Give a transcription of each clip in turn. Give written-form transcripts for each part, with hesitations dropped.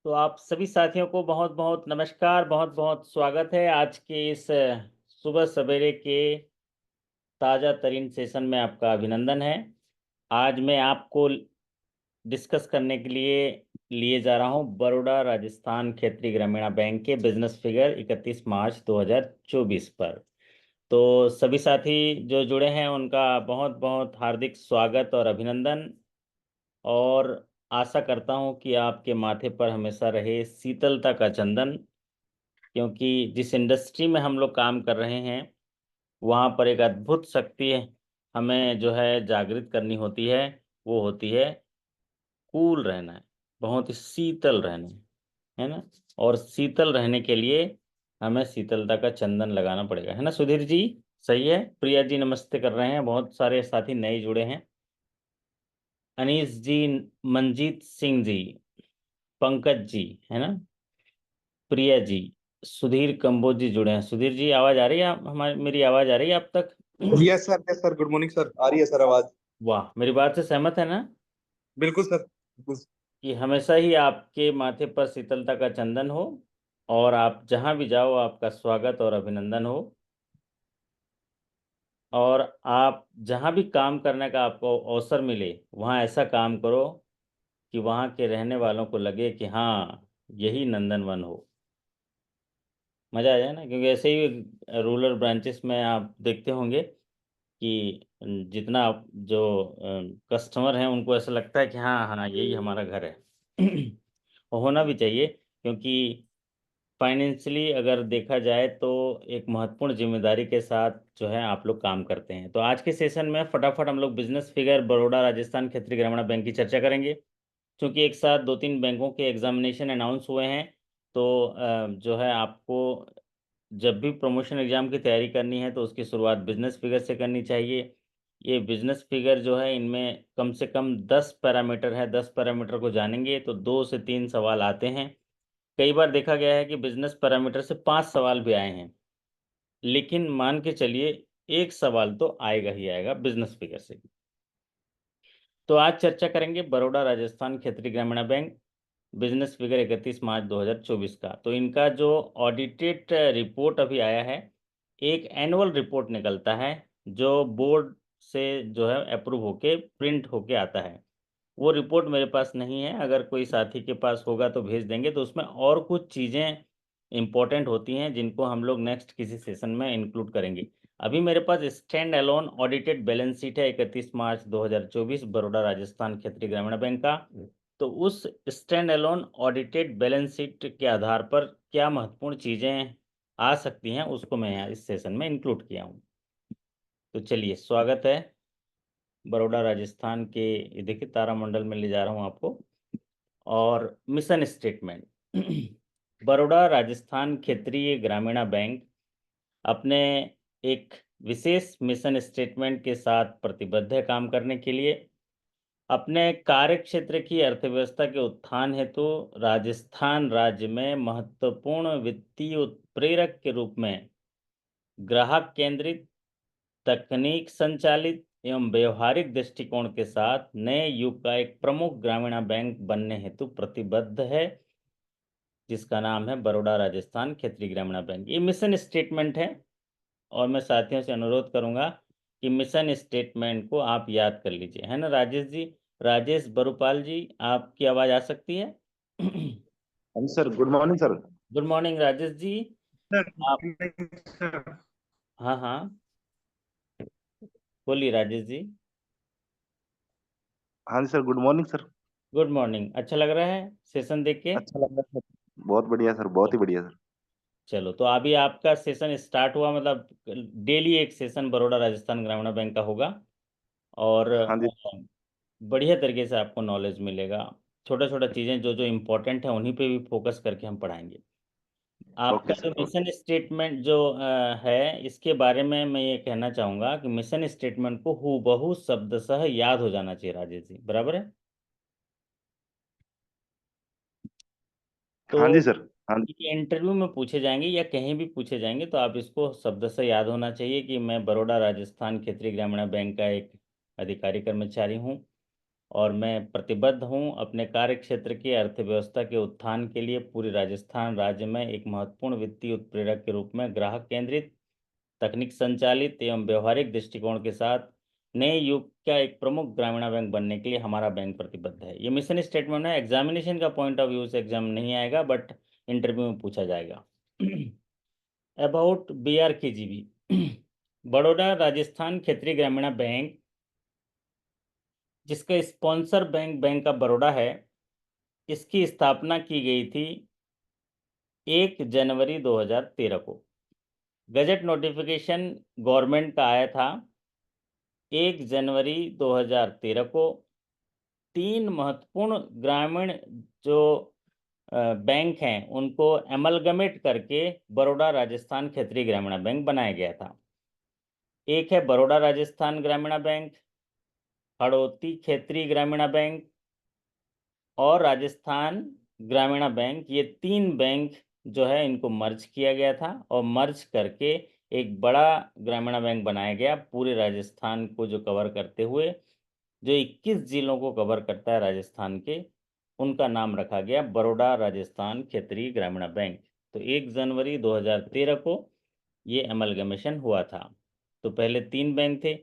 तो आप सभी साथियों को बहुत बहुत नमस्कार, बहुत बहुत स्वागत है आज के इस सुबह सवेरे के ताज़ा तरीन सेशन में। आपका अभिनंदन है। आज मैं आपको डिस्कस करने के लिए जा रहा हूं बड़ौदा राजस्थान क्षेत्रीय ग्रामीण बैंक के बिजनेस फिगर 31 मार्च 2024 पर। तो सभी साथी जो जुड़े हैं उनका बहुत बहुत हार्दिक स्वागत और अभिनंदन। और आशा करता हूं कि आपके माथे पर हमेशा रहे शीतलता का चंदन, क्योंकि जिस इंडस्ट्री में हम लोग काम कर रहे हैं वहाँ पर एक अद्भुत शक्ति है हमें जो है जागृत करनी होती है। वो होती है कूल रहना है, बहुत ही शीतल रहना है ना। और शीतल रहने के लिए हमें शीतलता का चंदन लगाना पड़ेगा, है ना सुधीर जी? सही है। प्रिया जी नमस्ते कर रहे हैं, बहुत सारे साथी नए जुड़े हैं। अनीस जी, मनजीत सिंह जी, पंकज जी, है ना, प्रिया जी, सुधीर कंबोज जी जुड़े हैं। सुधीर जी आवाज आ रही है हमारी, मेरी आवाज आ रही है आप तक? Yes sir, yes sir. Good morning sir. आ रही है सर आवाज। वाह, मेरी बात से सहमत है ना? बिल्कुल सर, बिल्कुल। कि हमेशा ही आपके माथे पर शीतलता का चंदन हो और आप जहां भी जाओ आपका स्वागत और अभिनंदन हो। और आप जहां भी काम करने का आपको अवसर मिले वहां ऐसा काम करो कि वहां के रहने वालों को लगे कि हाँ, यही नंदनवन हो। मजा आ जाए ना, क्योंकि ऐसे ही रूरल ब्रांचेस में आप देखते होंगे कि जितना जो कस्टमर हैं उनको ऐसा लगता है कि हाँ हाँ यही हमारा घर है। और होना भी चाहिए, क्योंकि फाइनेंशियली अगर देखा जाए तो एक महत्वपूर्ण जिम्मेदारी के साथ जो है आप लोग काम करते हैं। तो आज के सेशन में फटाफट हम लोग बिजनेस फिगर बड़ौदा राजस्थान क्षेत्रीय ग्रामीण बैंक की चर्चा करेंगे। क्योंकि एक साथ दो तीन बैंकों के एग्जामिनेशन अनाउंस हुए हैं, तो जो है आपको जब भी प्रमोशन एग्जाम की तैयारी करनी है तो उसकी शुरुआत बिजनेस फिगर से करनी चाहिए। ये बिजनेस फिगर जो है इनमें कम से कम 10 पैरामीटर है, 10 पैरामीटर को जानेंगे तो 2 से 3 सवाल आते हैं। कई बार देखा गया है कि बिजनेस पैरामीटर से 5 सवाल भी आए हैं, लेकिन मान के चलिए एक सवाल तो आएगा ही आएगा बिजनेस फिगर से। तो आज चर्चा करेंगे बड़ौदा राजस्थान क्षेत्रीय ग्रामीण बैंक बिजनेस फिगर 31 मार्च 2024 का। तो इनका जो ऑडिटेड रिपोर्ट अभी आया है, एक एनुअल रिपोर्ट निकलता है जो बोर्ड से जो है अप्रूव होके प्रिंट होके आता है। वो रिपोर्ट मेरे पास नहीं है, अगर कोई साथी के पास होगा तो भेज देंगे। तो उसमें और कुछ चीज़ें इंपॉर्टेंट होती हैं जिनको हम लोग नेक्स्ट किसी सेशन में इंक्लूड करेंगे। अभी मेरे पास standalone audited balance sheet है 31 मार्च 2024 बड़ौदा राजस्थान क्षेत्रीय ग्रामीण बैंक का। तो उस stand alone audited balance sheet के आधार पर क्या महत्वपूर्ण चीज़ें आ सकती हैं उसको मैं यहाँ इस सेशन में इंक्लूड किया हूँ। तो चलिए, स्वागत है बड़ौदा राजस्थान के, ये देखिए तारामंडल में ले जा रहा हूँ आपको। और मिशन स्टेटमेंट। बड़ौदा राजस्थान क्षेत्रीय ग्रामीण बैंक अपने एक विशेष मिशन स्टेटमेंट के साथ प्रतिबद्ध है काम करने के लिए। अपने कार्य क्षेत्र की अर्थव्यवस्था के उत्थान हेतु राजस्थान राज्य में महत्वपूर्ण वित्तीय उत्प्रेरक के रूप में ग्राहक केंद्रित, तकनीक संचालित एवं व्यवहारिक दृष्टिकोण के साथ नए युग का एक प्रमुख ग्रामीण बैंक बनने हेतु प्रतिबद्ध है, जिसका नाम है बड़ौदा राजस्थान क्षेत्रीय ग्रामीण बैंक। ये मिशन स्टेटमेंट है और मैं साथियों से अनुरोध करूंगा कि मिशन स्टेटमेंट को आप याद कर लीजिए, है ना राजेश जी? राजेश बरुपाल जी, आपकी आवाज़ आ सकती है? हाँ sir, good morning sir. Good morning Rajesh ji. Sir, आप, हाँ हाँ, बोलिए राजेश जी। हाँ जी sir, good morning sir. Good morning. अच्छा लग रहा है सेशन देख के? अच्छा लग रहा है सर। बहुत बढ़िया सर, बहुत ही बढ़िया सर। चलो, तो अभी आपका सेशन स्टार्ट हुआ, मतलब डेली एक सेशन बड़ौदा राजस्थान ग्रामीण बैंक का होगा। और हाँ जी। बढ़िया तरीके से आपको नॉलेज मिलेगा। छोटा छोटा चीज़ें जो जो इम्पोर्टेंट है उन्हीं पे भी फोकस करके हम पढ़ाएंगे। आपका ओके जो सर, ओके। मिशन स्टेटमेंट जो है, इसके बारे में मैं ये कहना चाहूँगा कि मिशन स्टेटमेंट को हूबहू शब्दशः याद हो जाना चाहिए राजेश जी, बराबर है? हाँ जी तो सर। हाँ जी। ये इंटरव्यू में पूछे जाएंगे या कहीं भी पूछे जाएंगे तो आप इसको शब्दशः याद होना चाहिए कि मैं बड़ौदा राजस्थान क्षेत्रीय ग्रामीण बैंक का एक अधिकारी कर्मचारी हूँ। और मैं प्रतिबद्ध हूं अपने कार्य क्षेत्र की अर्थव्यवस्था के उत्थान के लिए पूरे राजस्थान राज्य में एक महत्वपूर्ण वित्तीय उत्प्रेरक के रूप में ग्राहक केंद्रित, तकनीक संचालित एवं व्यवहारिक दृष्टिकोण के साथ नए युग का एक प्रमुख ग्रामीण बैंक बनने के लिए हमारा बैंक प्रतिबद्ध है। ये मिशन स्टेटमेंट है। एग्जामिनेशन का पॉइंट ऑफ व्यू से एग्जाम नहीं आएगा, बट इंटरव्यू में पूछा जाएगा। अबाउट BRKGB, बड़ौदा राजस्थान क्षेत्रीय ग्रामीण बैंक, जिसका sponsor bank bank of Baroda है, इसकी स्थापना की गई थी 1 जनवरी 2013 को। गजट नोटिफिकेशन गवर्नमेंट का आया था 1 जनवरी 2013 को। 3 महत्वपूर्ण ग्रामीण जो बैंक हैं उनको एमलगमेट करके बड़ौदा राजस्थान क्षेत्रीय ग्रामीण बैंक बनाया गया था। एक है बड़ौदा राजस्थान ग्रामीण बैंक, हड़ौती क्षेत्रीय ग्रामीण बैंक और राजस्थान ग्रामीण बैंक। ये 3 बैंक जो है इनको मर्ज किया गया था और मर्ज करके एक बड़ा ग्रामीण बैंक बनाया गया, पूरे राजस्थान को जो कवर करते हुए, जो 21 जिलों को कवर करता है राजस्थान के, उनका नाम रखा गया बड़ौदा राजस्थान क्षेत्रीय ग्रामीण बैंक। तो 1 जनवरी 2013 को ये एमलगमेशन हुआ था। तो पहले 3 बैंक थे।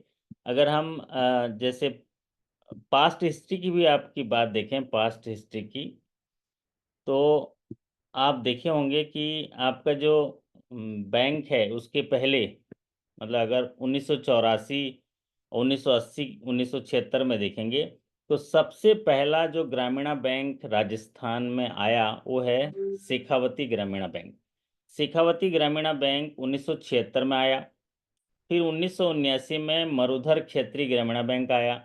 अगर हम जैसे पास्ट हिस्ट्री की भी आपकी बात देखें, पास्ट हिस्ट्री की, तो आप देखे होंगे कि आपका जो बैंक है उसके पहले, मतलब अगर 1984, 1980, 1976 में देखेंगे, तो सबसे पहला जो ग्रामीण बैंक राजस्थान में आया वो है शेखावती ग्रामीण बैंक। शेखावती ग्रामीण बैंक 1976 में आया। फिर 1979 में मरुधर क्षेत्रीय ग्रामीण बैंक आया।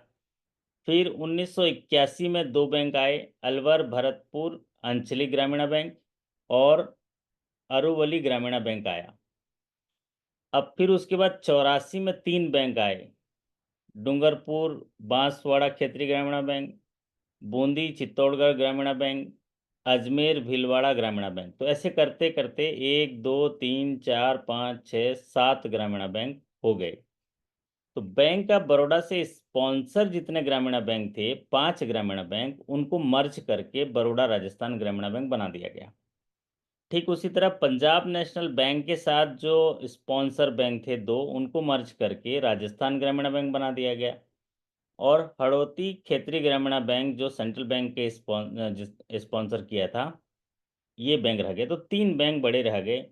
फिर 1981 में 2 बैंक आए, अलवर भरतपुर अंचलिक ग्रामीण बैंक और अरुवली ग्रामीण बैंक आया। अब फिर उसके बाद 84 में 3 बैंक आए, डूंगरपुर बांसवाड़ा क्षेत्रीय ग्रामीण बैंक, बूंदी चित्तौड़गढ़ ग्रामीण बैंक, अजमेर भीलवाड़ा ग्रामीण बैंक। तो ऐसे करते करते 1 2 3 4 5 6 7 ग्रामीण बैंक हो गए। तो बैंक ऑफ बड़ौदा से स्पॉन्सर जितने ग्रामीण बैंक थे, 5 ग्रामीण बैंक, उनको मर्ज करके बड़ौदा राजस्थान ग्रामीण बैंक बना दिया गया। ठीक उसी तरह पंजाब नेशनल बैंक के साथ जो स्पॉन्सर बैंक थे 2, उनको मर्ज करके राजस्थान ग्रामीण बैंक बना दिया गया। और हड़ौती क्षेत्रीय ग्रामीण बैंक जो सेंट्रल बैंक के स्पॉन्सर किया था, ये बैंक रह गए। तो 3 बैंक बड़े रह गए।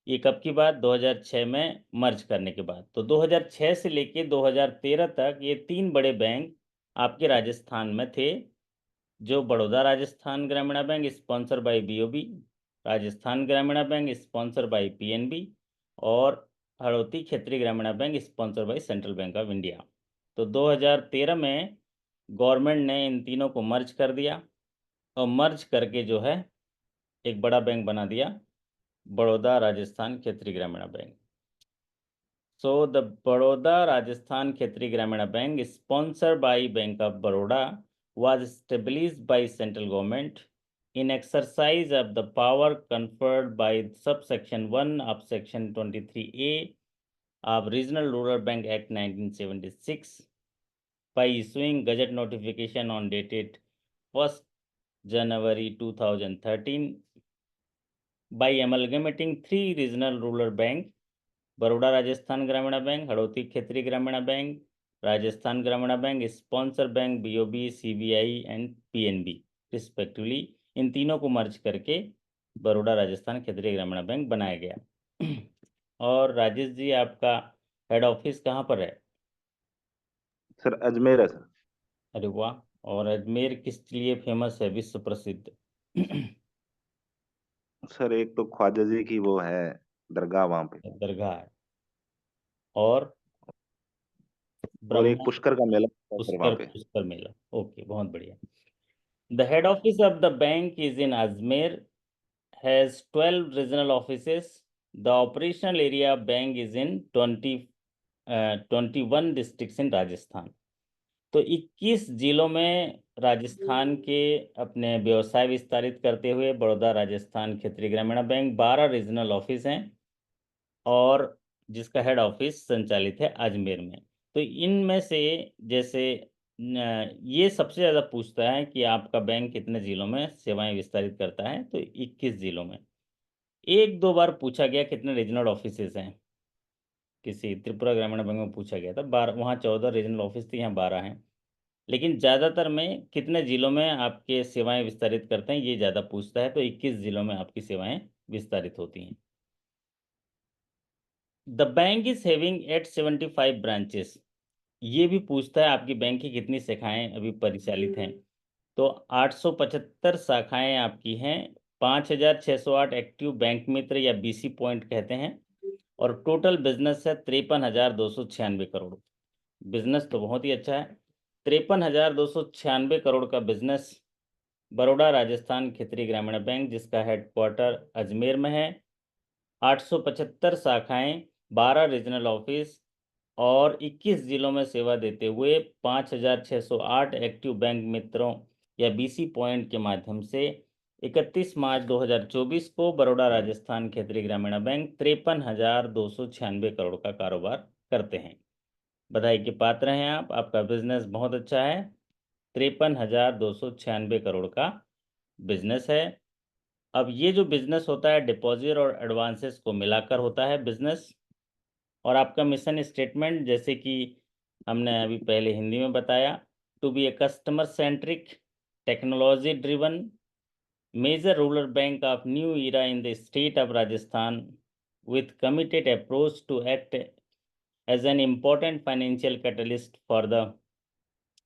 ये कब की बात? 2006 में मर्ज करने के बाद। तो 2006 से लेके 2013 तक ये 3 बड़े बैंक आपके राजस्थान में थे, जो Baroda Rajasthan Gramin bank sponsor by BOB, Rajasthan Gramin bank sponsor by PNB और Hadoti Kshetriya Gramin bank sponsor by central bank of India. तो 2013 में गवर्नमेंट ने इन तीनों को मर्ज कर दिया और मर्ज करके जो है एक बड़ा बैंक बना दिया, बड़ौदा राजस्थान क्षेत्रीय Gramin bank. So the Baroda Rajasthan Khetri Gramina Bank, sponsored by Bank of Baroda, was established by central government in exercise of the power conferred by subsection 1 of section 23A of Regional Rural Bank Act 1976 by issuing gazette notification on dated 1st January 2013 by amalgamating 3 regional rural bank, Baroda Rajasthan Gramin bank, Hadoti Kshetriya Gramin bank, Rajasthan Gramin bank, sponsor bank BOB, CBI and PNB respectively. इन तीनों को मर्ज करके बड़ौदा राजस्थान क्षेत्रीय Gramin bank बनाया गया। और राजेश जी, आपका head office कहाँ पर है? सर अजमेर है सर। अरे वाह! और अजमेर किस लिए फेमस है, विश्व प्रसिद्ध? सर एक तो ख्वाजा जी की वो है दरगाह वहां पे, दरगाह है। और और एक ब्रह्मा, पुष्कर का मेला होता है सर वहां पुष्कर पे। पुष्कर मेला। ओके, बहुत बढ़िया। The head office of the bank is in Ajmer, has 12 regional offices. The operational area of bank is in 21 districts in Rajasthan. तो 21 जिलों में राजस्थान के अपने व्यवसाय विस्तारित करते हुए बड़ौदा राजस्थान क्षेत्रीय ग्रामीण बैंक 12 रीजनल ऑफिस हैं और जिसका हेड ऑफिस संचालित है अजमेर में। तो इनमें से जैसे ये सबसे ज़्यादा पूछता है कि आपका बैंक कितने जिलों में सेवाएं विस्तारित करता है, तो 21 जिलों में। एक दो बार पूछा गया कितने रीजनल ऑफिसेज हैं, किसी त्रिपुरा ग्रामीण बैंक में पूछा गया था, 12, वहाँ 14 रीजनल ऑफिस थे, यहाँ 12 हैं। लेकिन ज़्यादातर में कितने जिलों में आपके सेवाएं विस्तारित करते हैं ये ज़्यादा पूछता है, तो 21 जिलों में आपकी सेवाएं विस्तारित होती हैं। The bank is having at 75 branches, ये भी पूछता है आपकी बैंक की कितनी शाखाएं अभी परिचालित हैं। तो 875 शाखाएं आपकी हैं, 5608 एक्टिव बैंक मित्र या बीसी पॉइंट कहते हैं, और टोटल बिजनेस है 53,296 करोड़। बिजनेस तो बहुत ही अच्छा है, 53,296 करोड़ का बिजनेस बड़ौदा राजस्थान क्षेत्रीय ग्रामीण बैंक, जिसका हेडक्वार्टर अजमेर में है। 875 शाखाएं, 12 रीजनल ऑफिस और 21 जिलों में सेवा देते हुए 5,608 एक्टिव बैंक मित्रों या बीसी पॉइंट के माध्यम से 31 मार्च 2024 को बड़ौदा राजस्थान क्षेत्रीय ग्रामीण बैंक 53,296 करोड़ का कारोबार करते हैं। बधाई के पात्र हैं आप, आपका बिजनेस बहुत अच्छा है, 53,296 करोड़ का बिजनेस है। अब ये जो बिजनेस होता है डिपॉजिट और एडवांसेस को मिलाकर होता है बिजनेस। और आपका मिशन स्टेटमेंट, जैसे कि हमने अभी पहले हिंदी में बताया, to be a customer centric, technology driven, major rural bank of new era in the state of Rajasthan with committed approach to act as an important financial catalyst for the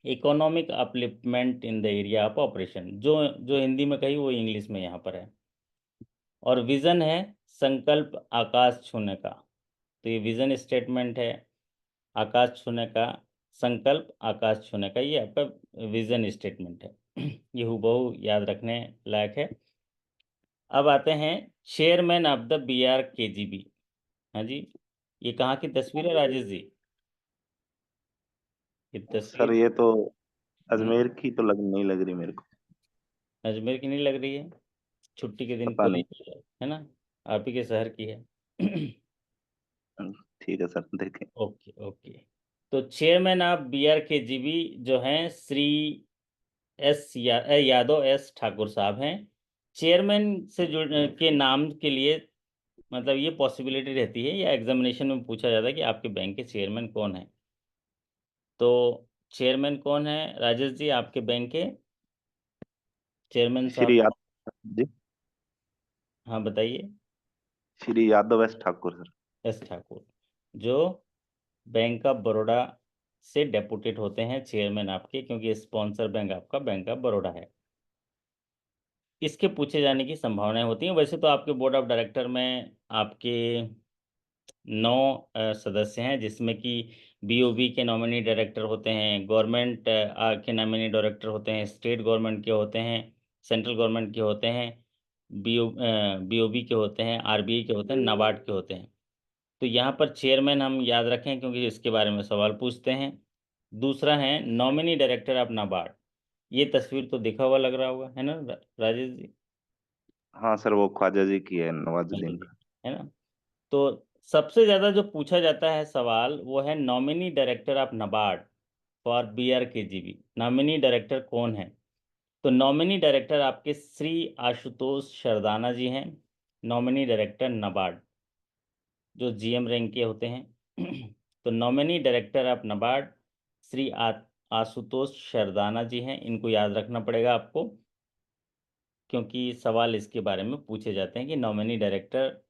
economic upliftment in the area of operation. जो जो हिंदी में कही वो English में यहाँ पर है। और विजन है संकल्प आकाश छूने का, तो ये विजन स्टेटमेंट है, आकाश छूने का, संकल्प आकाश छूने का, ये आपका विजन स्टेटमेंट है। ये हूबहू याद रखने लायक है। अब आते हैं चेयरमैन ऑफ द BRKGB। हाँ जी, ये कहाँ की तस्वीर है राजेश जी? ये सर तस्वीर ये तो हम्म, अजमेर की तो नहीं लग रही मेरे को। अजमेर की नहीं लग रही है? छुट्टी के दिन पता खोली नहीं। है ना, आप ही के शहर की है। ठीक है सर, देखें। Okay okay. तो चेयरमैन ऑफ BRKGB जो हैं श्री यादव एस ठाकुर साहब हैं। चेयरमैन से जुड़ के नाम के लिए मतलब ये पॉसिबिलिटी रहती है या एग्जामिनेशन में पूछा जाता है कि आपके बैंक के चेयरमैन कौन है। तो चेयरमैन कौन है राजेश जी आपके बैंक के चेयरमैन श्री साहब? यादव जी। हाँ बताइए। Shri Yadav S Thakur sir. S Thakur, जो बैंक ऑफ बड़ौदा से डेपुटेड होते हैं चेयरमैन आपके, क्योंकि स्पॉन्सर बैंक आपका बैंक ऑफ बड़ौदा है। इसके पूछे जाने की संभावनाएं होती हैं। वैसे तो आपके बोर्ड ऑफ डायरेक्टर में आपके 9 सदस्य हैं, जिसमें कि BOB के नॉमिनी डायरेक्टर होते हैं, गवर्नमेंट के नॉमिनी डायरेक्टर होते हैं, स्टेट गवर्नमेंट के होते हैं, सेंट्रल गवर्नमेंट के होते हैं, BOB के होते हैं, RBI के होते हैं, नाबार्ड के होते हैं। तो यहाँ पर चेयरमैन हम याद रखें क्योंकि इसके बारे में सवाल पूछते हैं। दूसरा है नॉमिनी डायरेक्टर ऑफ नाबार्ड, ये तस्वीर तो देखा हुआ लग रहा होगा, है ना राजेश जी? हाँ सर, वो ख्वाजा जी की है, हाँ जी नवाजुद्दीन जी, का। है ना। तो सबसे ज़्यादा जो पूछा जाता है सवाल वो है nominee director of NABARD for BRKGB, nominee director कौन है? तो नॉमिनी डायरेक्टर आपके श्री आशुतोष शरदाना जी हैं, नॉमिनी डायरेक्टर नाबार्ड, जो GM रैंक के होते हैं। तो nominee director of NABARD Shri Ashutosh Sharadana ji हैं, इनको याद रखना पड़ेगा आपको, क्योंकि सवाल इसके बारे में पूछे जाते हैं कि नॉमिनी डायरेक्टर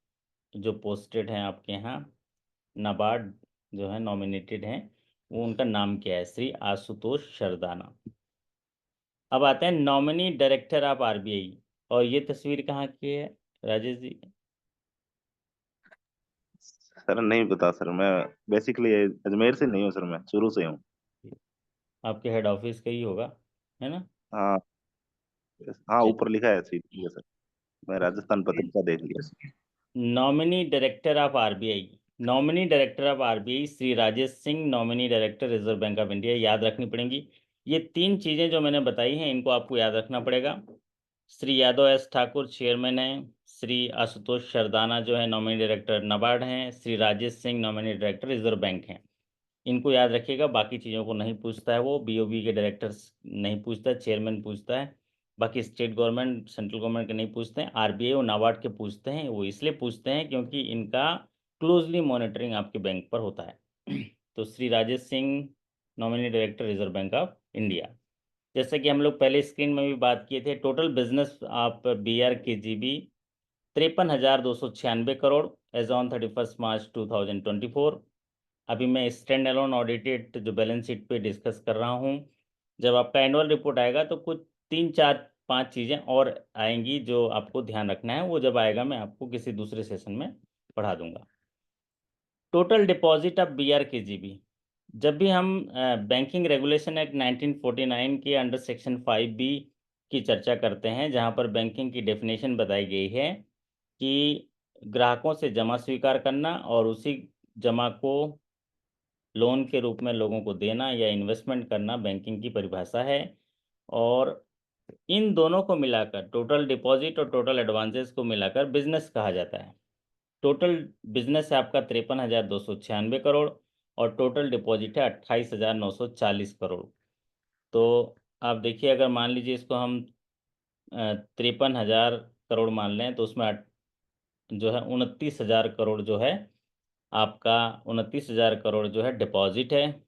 जो पोस्टेड हैं आपके यहाँ नाबार्ड, जो है नॉमिनेटेड हैं, वो उनका नाम क्या है? श्री आशुतोष शरदाना। अब आते हैं नॉमिनी डायरेक्टर ऑफ RBI, और ये तस्वीर कहाँ की है राजेश जी? सर नहीं पता सर, मैं बेसिकली अजमेर से नहीं हूँ सर, मैं शुरू से हूँ। आपके हेड ऑफिस का ही होगा, है ना? हाँ। हाँ, ऊपर चलिए, लिखा है ऐसे ही, ठीक है सर। मैं राजस्थान पत्रिका देख लिया। Nominee director of RBI, nominee director of RBI Shri Rajesh Singh, nominee director reserve bank of India, याद रखनी पड़ेंगी। ये तीन चीज़ें जो मैंने बताई हैं इनको आपको याद रखना पड़ेगा। श्री यादव एस ठाकुर चेयरमैन हैं, श्री आशुतोष शरदाना जो है नॉमिनी डायरेक्टर नाबार्ड हैं, Shri Rajesh Singh nominee director reserve bank हैं। इनको याद रखिएगा, बाकी चीज़ों को नहीं पूछता है वो। बीओबी के डायरेक्टर्स नहीं पूछता है, चेयरमैन पूछता है। बाकी स्टेट गवर्नमेंट, सेंट्रल गवर्नमेंट के नहीं पूछते हैं। आरबीआई और नाबार्ड के पूछते हैं। वो इसलिए पूछते हैं क्योंकि इनका क्लोजली मॉनिटरिंग आपके बैंक पर होता है। तो Shri Rajesh Singh, nominee director, reserve bank of India. जैसे कि हम लोग पहले स्क्रीन में भी बात किए थे, टोटल बिजनेस आप BRKGB 53,296 करोड़ एज ऑन 31 मार्च 2024। अभी मैं स्टैंड अलोन ऑडिटेड जो बैलेंस शीट पे डिस्कस कर रहा हूँ। जब आपका एनुअल रिपोर्ट आएगा तो कुछ 3 4 5 चीज़ें और आएंगी जो आपको ध्यान रखना है। वो जब आएगा मैं आपको किसी दूसरे सेशन में पढ़ा दूंगा। टोटल डिपॉजिट ऑफ BRKGB, जब भी हम बैंकिंग रेगुलेशन एक्ट 1949 के अंडर सेक्शन 5B की चर्चा करते हैं, जहां पर बैंकिंग की डेफिनेशन बताई गई है कि ग्राहकों से जमा स्वीकार करना और उसी जमा को लोन के रूप में लोगों को देना या इन्वेस्टमेंट करना बैंकिंग की परिभाषा है। और इन दोनों को मिलाकर, टोटल डिपॉजिट और टोटल एडवांसेस को मिलाकर बिजनेस कहा जाता है। टोटल बिजनेस है आपका 53,296 करोड़ और टोटल डिपॉजिट है 28,940 करोड़। तो आप देखिए, अगर मान लीजिए इसको हम 53,000 करोड़ मान लें, तो उसमें जो है 29,000 करोड़ जो है आपका, 29,000 करोड़ जो है डिपॉजिट है।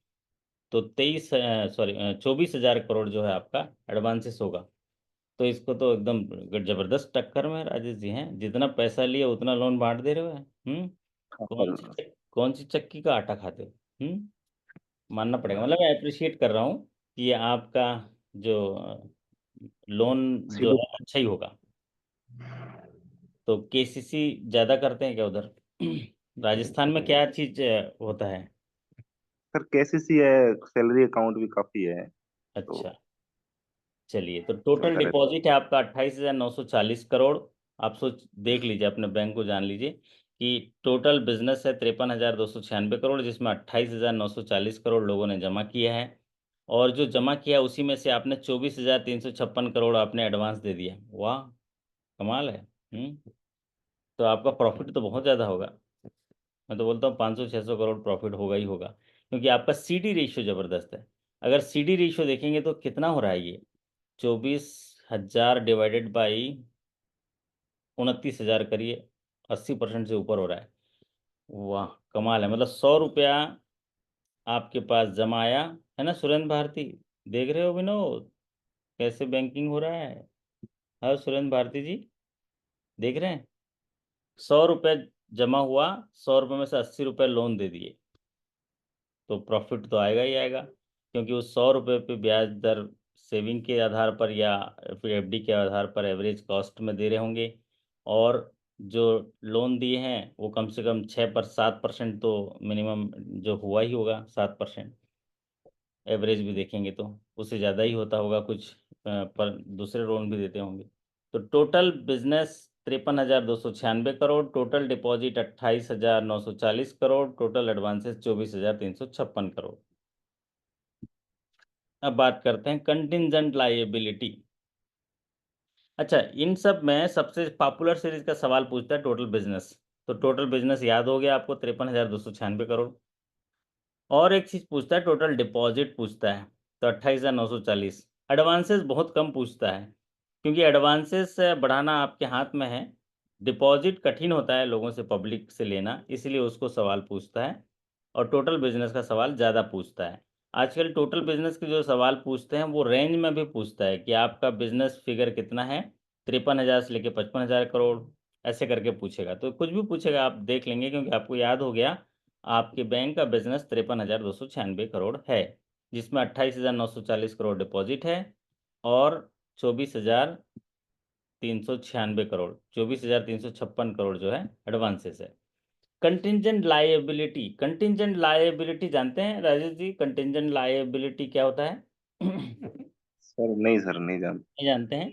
तो 24,000 करोड़ जो है आपका एडवांसेस होगा। तो इसको तो एकदम जबरदस्त टक्कर में राजेश जी हैं, जितना पैसा लिए उतना लोन बांट दे रहे हो। हाँ कौन सी सर। कौन सी चक्की का आटा खाते हो। मानना पड़ेगा, मतलब मैं अप्रिशिएट कर रहा हूँ कि ये आपका जो लोन जो सीधे है अच्छा ही होगा। तो केसीसी ज़्यादा करते हैं क्या उधर? राजस्थान में क्या चीज़ होता है? सर केसीसी है, सैलरी अकाउंट भी काफी है, तो अच्छा, चलिए। तो टोटल चलता रहता डिपॉजिट है आपका 28,940 करोड़। आप सोच देख लीजिए, अपने बैंक को जान लीजिए कि टोटल बिजनेस है 53,296 करोड़, जिसमें 28,940 करोड़ लोगों ने जमा किया है। और जो जमा किया उसी में से आपने 24,356 करोड़ आपने एडवांस दे दिया। वाह, कमाल है। तो आपका प्रॉफिट तो बहुत ज़्यादा होगा। मैं तो बोलता हूँ 500 600 करोड़ प्रॉफिट होगा ही होगा, क्योंकि आपका CD रेशियो ज़बरदस्त है। अगर CD रेशियो देखेंगे तो कितना हो रहा है ये, 24,000 डिवाइडेड बाई 29,000 करिए, 80% से ऊपर हो रहा है। वाह, कमाल है। मतलब 100 रुपया आपके पास जमा आया है ना सुरेंद्र भारती? देख रहे हो विनोद, कैसे बैंकिंग हो रहा है? हाँ सुरेंद्र भारती जी, देख रहे हैं? 100 रुपये जमा हुआ, 100 रुपये में से 80 रुपये लोन दे दिए, तो प्रॉफिट तो आएगा ही आएगा। क्योंकि उस 100 रुपये पे ब्याज दर सेविंग के आधार पर या फिर FD के आधार पर एवरेज कॉस्ट में दे रहे होंगे। और जो लोन दिए हैं वो कम से कम 6 पर 7% तो मिनिमम जो हुआ ही होगा, 7%। एवरेज भी देखेंगे तो उससे ज़्यादा ही होता होगा कुछ, पर दूसरे लोन भी देते होंगे। तो total business 53,296 crore, total deposit 28,940 crore, total advances 24,356 crore. अब बात करते हैं कंटिजेंट लायबिलिटी। अच्छा, इन सब में सबसे पॉपुलर सीरीज का सवाल पूछता है टोटल बिजनेस। तो टोटल बिजनेस याद हो गया आपको, 53,296 करोड़। और एक चीज पूछता है, टोटल डिपॉजिट पूछता है, तो 28,940। एडवांसेस बहुत कम पूछता है, क्योंकि एडवांसेस बढ़ाना आपके हाथ में है। डिपॉजिट कठिन होता है लोगों से, पब्लिक से लेना, इसलिए उसको सवाल पूछता है। और टोटल बिजनेस का सवाल ज़्यादा पूछता है। आजकल टोटल बिजनेस के जो सवाल पूछते हैं वो रेंज में भी पूछता है कि आपका बिजनेस फिगर कितना है, 53,000 से लेके 55,000 करोड़, ऐसे करके पूछेगा। तो कुछ भी पूछेगा आप देख लेंगे, क्योंकि आपको याद हो गया आपके बैंक का बिजनेस 53,296 करोड़ है, जिसमें 28,940 करोड़ डिपॉजिट है और 24,396 करोड़, 24,356 करोड़ जो है एडवांसेस है। कंटिजेंट लायबिलिटी, कंटिजेंट लायबिलिटी जानते हैं राजेश जी? कंटिजेंट लायबिलिटी क्या होता है? नहीं सर। नहीं सर, नहीं जानता। जानते हैं?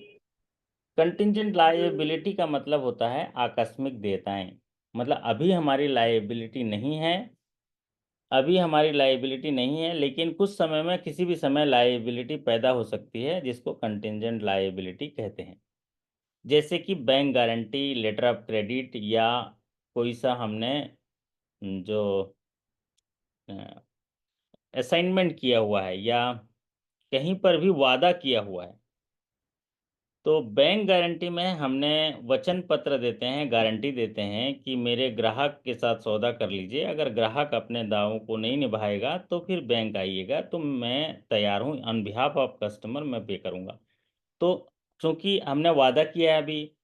कंटिजेंट लायबिलिटी का मतलब होता है आकस्मिक देयताएं। मतलब अभी हमारी लायबिलिटी नहीं है, अभी हमारी लायबिलिटी नहीं है, लेकिन कुछ समय में किसी भी समय लायबिलिटी पैदा हो सकती है, जिसको कंटिजेंट लायबिलिटी कहते हैं। जैसे कि bank guarantee, letter of credit, या कोई सा हमने जो असाइनमेंट किया हुआ है या कहीं पर भी वादा किया हुआ है, तो बैंक गारंटी में हमने वचन पत्र देते हैं, गारंटी देते हैं कि मेरे ग्राहक के साथ सौदा कर लीजिए, अगर ग्राहक अपने दावों को नहीं निभाएगा तो फिर बैंक आइएगा, तो मैं तैयार हूँ, ऑन बिहाफ ऑफ कस्टमर मैं पे करूँगा। तो चूंकि हमने वादा किया है अभी,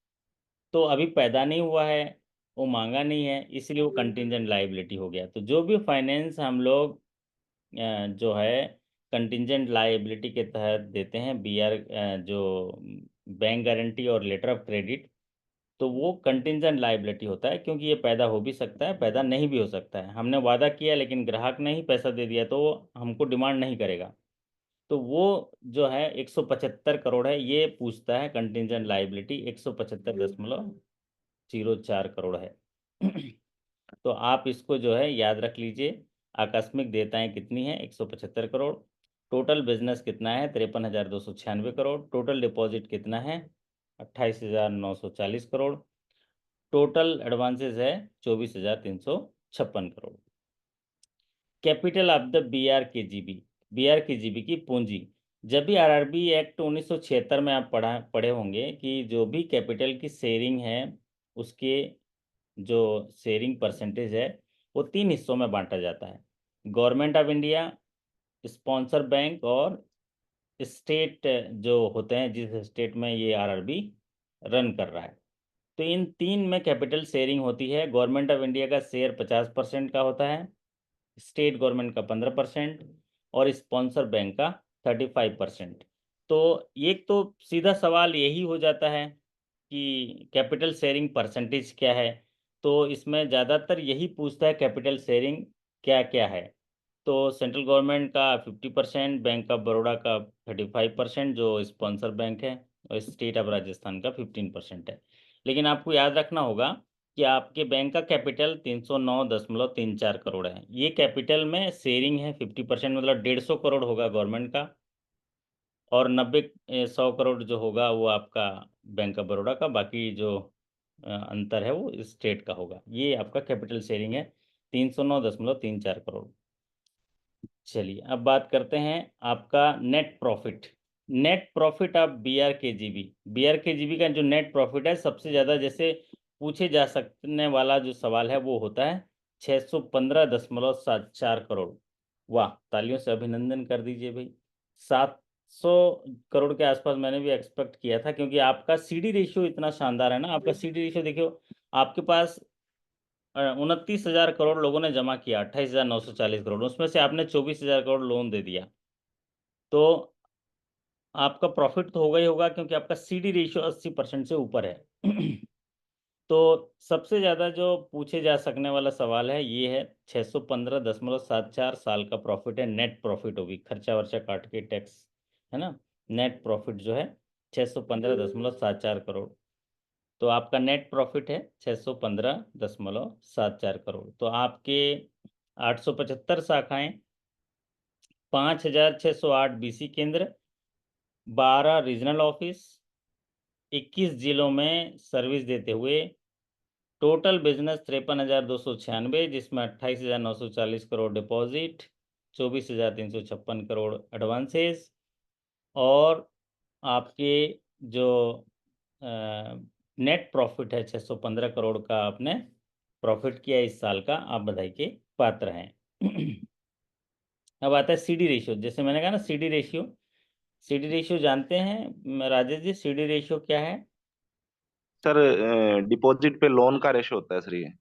तो अभी पैदा नहीं हुआ है, वो मांगा नहीं है, इसलिए वो कंटिंजेंट लायबिलिटी हो गया। तो जो भी फाइनेंस हम लोग जो है कंटिंजेंट लायबिलिटी के तहत देते हैं, बीआर जो बैंक गारंटी और लेटर ऑफ क्रेडिट, तो वो कंटिंजेंट लायबिलिटी होता है, क्योंकि ये पैदा हो भी सकता है, पैदा नहीं भी हो सकता है। हमने वादा किया लेकिन ग्राहक ने ही पैसा दे दिया, तो वो हमको डिमांड नहीं करेगा। तो वो जो है 175 करोड़ है, ये पूछता है कंटिंजेंट लायबिलिटी 175.04 करोड़ है। तो आप इसको जो है याद रख लीजिए। आकस्मिक देयताएं कितनी है? 175 करोड़। टोटल बिजनेस कितना है? 53,296 करोड़। टोटल डिपॉजिट कितना है? 28,940 करोड़। टोटल एडवांसेस है 24,356 crore. Capital of the B R K G B की पूंजी। जब भी आरआरबी एक्ट 1976 में आप पढ़े होंगे कि जो भी कैपिटल की शेयरिंग है, उसके जो शेयरिंग परसेंटेज है वो 3 हिस्सों में बांटा जाता है। Government of India, sponsor bank और स्टेट जो होते हैं, जिस स्टेट में ये आरआरबी रन कर रहा है। तो इन तीन में कैपिटल शेयरिंग होती है। गवर्नमेंट ऑफ इंडिया का शेयर 50% का होता है, स्टेट गवर्नमेंट का 15% और स्पॉन्सर बैंक का 35%। तो एक तो सीधा सवाल यही हो जाता है कि कैपिटल शेयरिंग परसेंटेज क्या है। तो इसमें ज़्यादातर यही पूछता है कैपिटल शेयरिंग क्या क्या है। तो सेंट्रल गवर्नमेंट का 50%, बैंक ऑफ बड़ौदा का 35%, जो स्पॉन्सर बैंक है, और स्टेट ऑफ राजस्थान का 15% है। लेकिन आपको याद रखना होगा कि आपके बैंक का कैपिटल 309.34 करोड़ है। ये कैपिटल में शेयरिंग है 50%, मतलब 150 करोड़ होगा गवर्नमेंट का, और 90-100 करोड़ जो होगा वो आपका बैंक ऑफ बड़ौदा का, बाकी जो अंतर है वो स्टेट का होगा। ये आपका कैपिटल शेयरिंग है 309.34 करोड़। चलिए अब बात करते हैं आपका net profit. Net profit of B R K G B का जो नेट प्रॉफिट है, सबसे ज़्यादा जैसे पूछे जा सकने वाला जो सवाल है वो होता है 615.74 करोड़। वाह, तालियों से अभिनंदन कर दीजिए भाई। 700 करोड़ के आसपास मैंने भी एक्सपेक्ट किया था, क्योंकि आपका सीडी रेशियो इतना शानदार है ना। आपका सीडी रेशियो देखियो, आपके पास 29,000 करोड़ लोगों ने जमा किया, 28,940 करोड़, उसमें से आपने 24,000 करोड़ लोन दे दिया, तो आपका प्रॉफिट तो होगा ही होगा, क्योंकि आपका सीडी रेशियो 80% से ऊपर है। तो सबसे ज़्यादा जो पूछे जा सकने वाला सवाल है ये है 615.74 साल का प्रॉफिट है, नेट प्रॉफिट होगी, खर्चा वर्चा काट के, टैक्स, है ना। नेट प्रॉफिट जो है 615.74 करोड़। तो आपका नेट प्रॉफिट है 615.74 करोड़। तो आपके 875 शाखाएं, 5,608 बीसी केंद्र, 12 रीजनल ऑफिस, 21 जिलों में सर्विस देते हुए टोटल बिजनेस 53,296, जिसमें 28,940 करोड़ डिपॉजिट, 24,356 करोड़ एडवांसेस, और आपके जो नेट प्रॉफिट है 615 करोड़ का आपने प्रॉफिट किया इस साल का, आप बधाई के पात्र हैं। अब आता है सीडी रेशियो। जैसे मैंने कहा ना, सीडी रेशियो जानते हैं राजेश जी, सीडी रेशियो क्या है? सर डिपॉजिट पे लोन का रेशो होता है सर ये।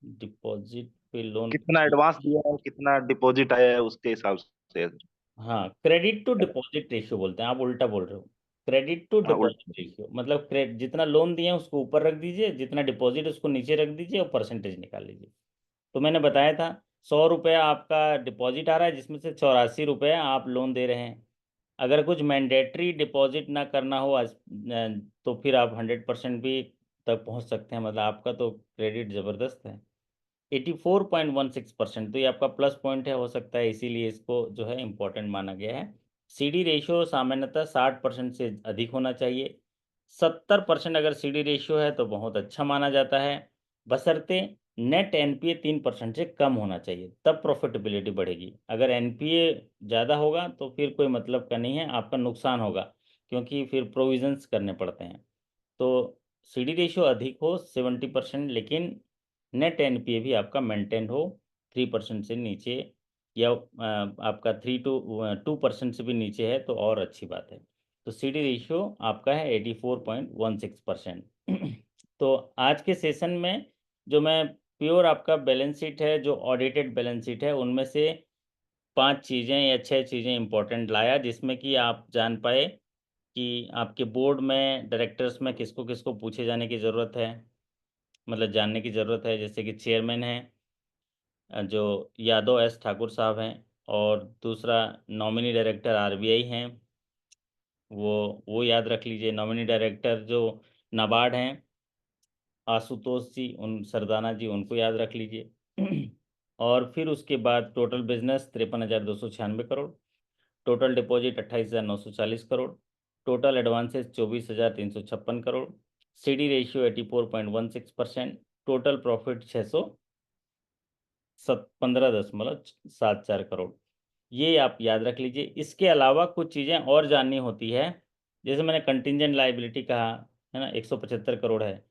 डिपॉजिट पे लोन। कितना एडवांस दिया है, कितना डिपॉजिट आया है, उसके हिसाब से है सर। हाँ, क्रेडिट टू डिपॉजिट रेशियो बोलते हैं, आप उल्टा बोल रहे हो। क्रेडिट टू हाँ डिपॉजिट उल्टा। रेशियो मतलब क्रेडिट, जितना लोन दिए हैं उसको ऊपर रख दीजिए, जितना डिपॉजिट उसको नीचे रख दीजिए, और परसेंटेज निकाल लीजिए। तो मैंने बताया था 100 रुपया आपका डिपॉजिट आ रहा है, जिसमें से 84 रुपया आप लोन दे रहे हैं। अगर कुछ मैंडेटरी डिपॉजिट ना करना हो तो फिर आप 100% भी तक पहुंच सकते हैं, मतलब आपका तो क्रेडिट ज़बरदस्त है। 84.16%, तो ये आपका प्लस पॉइंट है, हो सकता है इसीलिए इसको जो है इम्पोर्टेंट माना गया है। सीडी रेशियो सामान्यतः 60% से अधिक होना चाहिए। 70% अगर सीडी रेशियो है तो बहुत अच्छा माना जाता है, बशर्ते नेट एनपीए 3% से कम होना चाहिए, तब प्रॉफिटेबिलिटी बढ़ेगी। अगर एनपीए ज़्यादा होगा तो फिर कोई मतलब का नहीं है, आपका नुकसान होगा, क्योंकि फिर प्रोविजंस करने पड़ते हैं। तो सीडी रेशियो अधिक हो 70%, लेकिन नेट एनपीए भी आपका मेंटेन हो 3% से नीचे, या आपका 2% से भी नीचे है तो और अच्छी बात है। तो सीडी रेशियो आपका है 84.16%। तो आज के सेशन में जो मैं प्योर आपका बैलेंस शीट है, जो ऑडिटेड बैलेंस शीट है, उनमें से 5 चीज़ें या 6 चीज़ें इंपॉर्टेंट लाया, जिसमें कि आप जान पाए कि आपके बोर्ड में, डायरेक्टर्स में किसको किसको पूछे जाने की ज़रूरत है, मतलब जानने की ज़रूरत है। जैसे कि चेयरमैन है जो यादव एस ठाकुर साहब हैं, और दूसरा नॉमिनी डायरेक्टर आरबीआई हैं, वो याद रख लीजिए। नॉमिनी डायरेक्टर जो नाबार्ड हैं आशुतोष जी, उन सरदाना जी, उनको याद रख लीजिए। और फिर उसके बाद total business 53,296 crore, total deposit 28,940 crore, total advances 24,356 crore, CD ratio 84.16%, total profit 615.74 crore. ये आप याद रख लीजिए। इसके अलावा कुछ चीज़ें और जाननी होती है, जैसे मैंने कंटिंजेंट लायबिलिटी कहा है ना, 175 करोड़ है।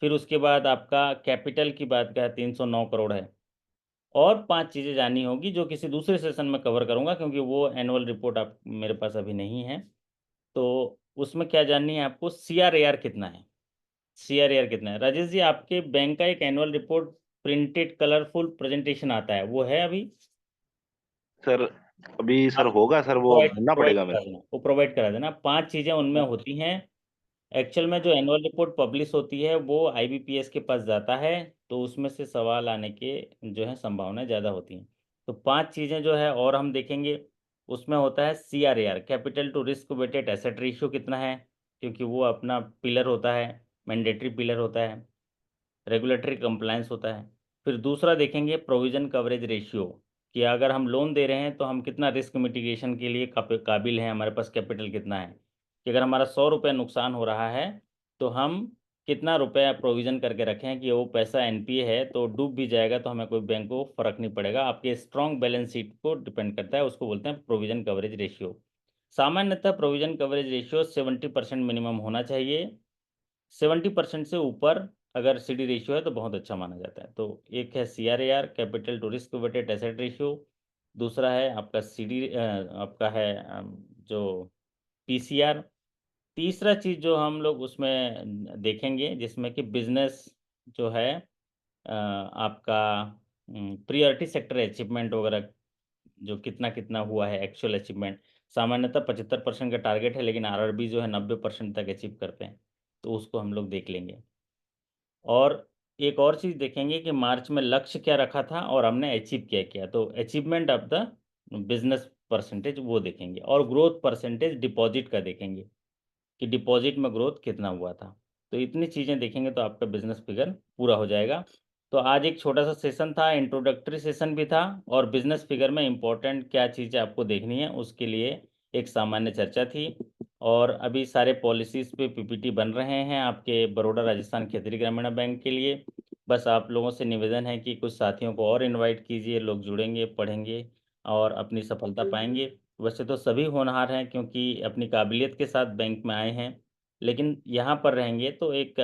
फिर उसके बाद आपका कैपिटल की बात कहा 309 करोड़ है। और 5 चीज़ें जाननी होगी जो किसी दूसरे सेशन में कवर करूंगा, क्योंकि वो एनुअल रिपोर्ट आप मेरे पास अभी नहीं है। तो उसमें क्या जाननी है आपको, सीआरएआर कितना है। सीआरएआर कितना है राजेश जी? आपके बैंक का एक annual report printed colourful presentation आता है, वो है अभी? सर अभी सर आप होगा सर, वो प्रोवाइड भरना प्रोवाइड पड़ेगा करा मेरे देना, वो प्रोवाइड करा देना। 5 चीज़ें उनमें को। होती हैं। एक्चुअल में जो एनुअल रिपोर्ट पब्लिश होती है वो आईबीपीएस के पास जाता है, तो उसमें से सवाल आने के जो है संभावनाएं ज़्यादा होती हैं। तो 5 चीज़ें जो है और हम देखेंगे, उसमें होता है CRAR, capital to risk weighted asset ratio कितना है, क्योंकि वो अपना पिलर होता है, मैंडेटरी पिलर होता है, रेगुलेटरी कंप्लायंस होता है। फिर दूसरा देखेंगे प्रोविजन कवरेज रेशियो, कि अगर हम लोन दे रहे हैं तो हम कितना रिस्क मिटिगेशन के लिए काबिल हैं, हमारे पास कैपिटल कितना है, कि अगर हमारा 100 रुपये नुकसान हो रहा है तो हम कितना रुपया प्रोविज़न करके रखें कि वो पैसा एनपीए है तो डूब भी जाएगा तो हमें कोई बैंक को फ़र्क नहीं पड़ेगा। आपके स्ट्रॉन्ग बैलेंस शीट को डिपेंड करता है, उसको बोलते हैं प्रोविज़न कवरेज रेशियो। सामान्यतः प्रोविज़न कवरेज रेशियो 70% मिनिमम होना चाहिए। 70% से ऊपर अगर सीडी रेशियो है तो बहुत अच्छा माना जाता है। तो एक है CRAR, capital to risk weighted asset ratio. दूसरा है आपका सीडी, आपका है जो पीसीआर। तीसरा चीज़ जो हम लोग उसमें देखेंगे, जिसमें कि बिजनेस जो है आपका प्रियोरिटी सेक्टर अचीवमेंट वगैरह, जो कितना कितना हुआ है एक्चुअल अचीवमेंट। सामान्यतः 75% का टारगेट है, लेकिन आरआरबी जो है 90% तक अचीव करते हैं, तो उसको हम लोग देख लेंगे। और एक और चीज़ देखेंगे कि मार्च में लक्ष्य क्या रखा था और हमने अचीव क्या किया, तो achievement of the business percentage वो देखेंगे। और ग्रोथ परसेंटेज डिपॉजिट का देखेंगे कि डिपॉजिट में ग्रोथ कितना हुआ था। तो इतनी चीज़ें देखेंगे तो आपका बिजनेस फिगर पूरा हो जाएगा। तो आज एक छोटा सा सेशन था, इंट्रोडक्टरी सेशन भी था, और बिजनेस फिगर में इंपॉर्टेंट क्या चीज़ें आपको देखनी है उसके लिए एक सामान्य चर्चा थी। और अभी सारे पॉलिसीज़ पे पीपीटी बन रहे हैं आपके बड़ौदा राजस्थान क्षेत्रीय ग्रामीण बैंक के लिए। बस आप लोगों से निवेदन है कि कुछ साथियों को और इनवाइट कीजिए, लोग जुड़ेंगे, पढ़ेंगे और अपनी सफलता पाएंगे। वैसे तो सभी होनहार हैं, क्योंकि अपनी काबिलियत के साथ बैंक में आए हैं, लेकिन यहाँ पर रहेंगे तो एक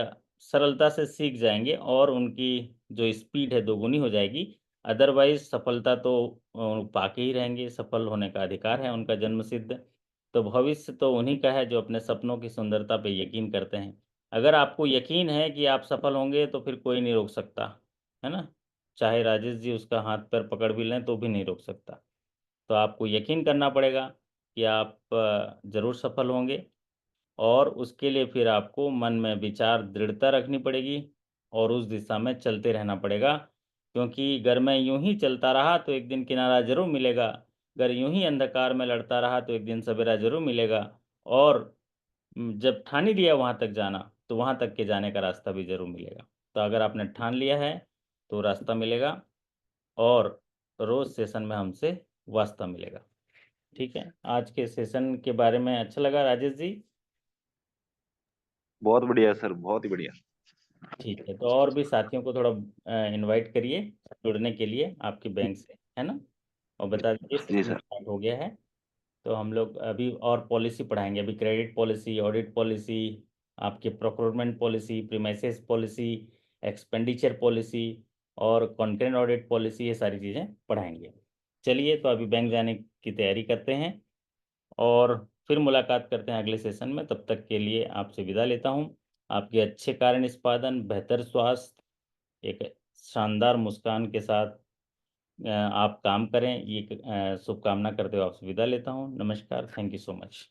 सरलता से सीख जाएंगे और उनकी जो स्पीड है दोगुनी हो जाएगी। अदरवाइज सफलता तो पाके ही रहेंगे, सफल होने का अधिकार है उनका जन्मसिद्ध। तो भविष्य तो उन्हीं का है जो अपने सपनों की सुंदरता पे यकीन करते हैं। अगर आपको यकीन है कि आप सफल होंगे तो फिर कोई नहीं रोक सकता, है ना? चाहे राजेश जी उसका हाथ पैर पकड़ भी लें तो भी नहीं रोक सकता। तो आपको यकीन करना पड़ेगा कि आप ज़रूर सफल होंगे, और उसके लिए फिर आपको मन में विचार दृढ़ता रखनी पड़ेगी और उस दिशा में चलते रहना पड़ेगा। क्योंकि अगर मैं यूं ही चलता रहा तो एक दिन किनारा जरूर मिलेगा, अगर यूं ही अंधकार में लड़ता रहा तो एक दिन सवेरा जरूर मिलेगा। और जब ठान ही लिया वहां तक जाना तो वहां तक के जाने का रास्ता भी जरूर मिलेगा। तो अगर आपने ठान लिया है तो रास्ता मिलेगा, और रोज सेशन में हमसे वास्ता मिलेगा। ठीक है, आज के सेशन के बारे में अच्छा लगा राजेश जी? बहुत बढ़िया सर, बहुत ही बढ़िया। ठीक है, तो और भी साथियों को थोड़ा इनवाइट करिए जुड़ने के लिए आपके बैंक से, है ना। और बता दीजिए जी सेशन सर। स्टार्ट हो गया है। तो हम लोग अभी और पॉलिसी पढ़ाएंगे, अभी क्रेडिट पॉलिसी, ऑडिट पॉलिसी, आपके procurement policy, premises policy, expenditure policy और कॉन्करेंट ऑडिट पॉलिसी, ये सारी चीज़ें पढ़ाएंगे। चलिए, तो अभी बैंक जाने की तैयारी करते हैं और फिर मुलाकात करते हैं अगले सेशन में। तब तक के लिए आपसे विदा लेता हूँ। आपके अच्छे कार्य निष्पादन, बेहतर स्वास्थ्य, एक शानदार मुस्कान के साथ आप काम करें, ये शुभकामना करते हुए आपसे विदा लेता हूँ। नमस्कार, थैंक यू सो मच।